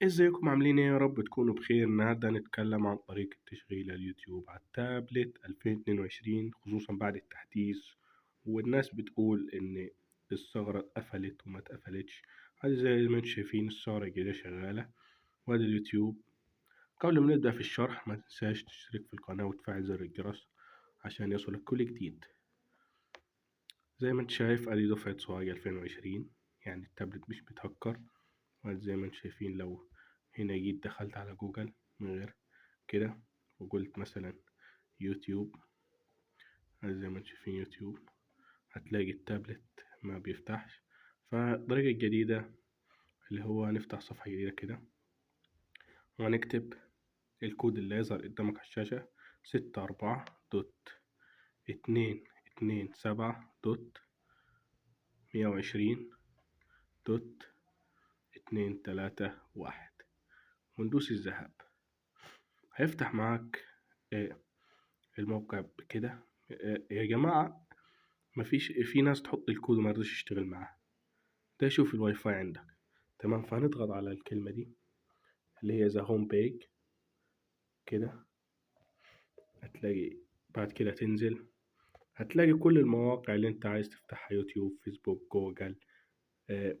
ازيكم عاملين ايه؟ يا رب تكونوا بخير. النهارده هنتكلم عن طريقة تشغيل اليوتيوب على التابلت 2022 خصوصا بعد التحديث. والناس بتقول ان الثغرة اتقفلت وما اتقفلتش. هذه زي ما انتم شايفين الثغرة الجديدة شغالة، وادي اليوتيوب. قبل ما نبدأ في الشرح ما تنساش تشترك في القناة وتفعل زر الجرس عشان يصلك كل جديد. زي ما انت شايف ادي دفعة سوهاج 2020، يعني التابلت مش متهكر. زي ما انتم شايفين لو هنا جيت دخلت على جوجل من غير كده وقلت مثلا يوتيوب، زي ما انتم شايفين يوتيوب، هتلاقي التابلت ما بيفتحش. فالطريقة الجديدة اللي هو هنفتح صفحة جديدة كده وهنكتب الكود اللي يظهر قدامك على الشاشة 64.227.120.231 وندوس الذهاب. هيفتح معاك الموقع بكده. يا جماعة مفيش، في ناس تحط الكود وما يرضاش يشتغل معاه. ده شوف الواي فاي عندك تمام. فهنضغط على الكلمة دي اللي هي ذا هوم بيج كده. هتلاقي بعد كده تنزل هتلاقي كل المواقع اللي انت عايز تفتحها: يوتيوب، فيسبوك، جوجل، آه،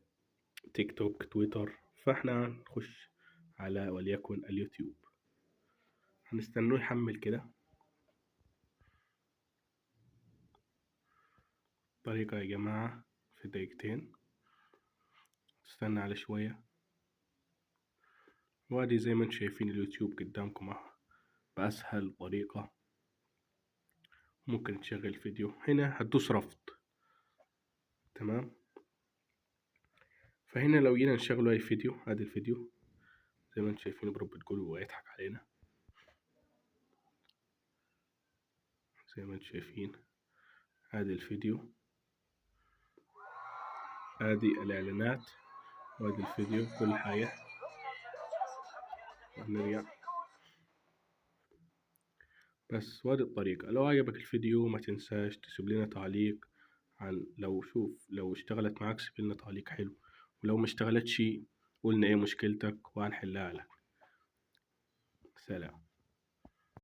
تيك توك، تويتر. فاحنا هنخش على وليكن اليوتيوب. هنستناه يحمل كده طريقة يا جماعة في دقيقتين. تستنى على شوية. وادي زي ما انتم شايفين اليوتيوب قدامكم اهو بأسهل طريقة. ممكن تشغل فيديو. هنا هتدوس رفض، تمام. فهنا لو جينا نشغله اي فيديو، ادي الفيديو زي ما انتم شايفين بروب بتقول ويضحك علينا. زي ما انتم شايفين ادي الفيديو، ادي الاعلانات، وادي الفيديو كل حاجة. نرجع بس. وادي الطريقة. لو عجبك الفيديو ما تنساش تسيب لنا تعليق عن لو اشتغلت معاك سيب لنا تعليق حلو، ولو ما اشتغلتش قولنا ايه مشكلتك وهنحلها لك. سلام.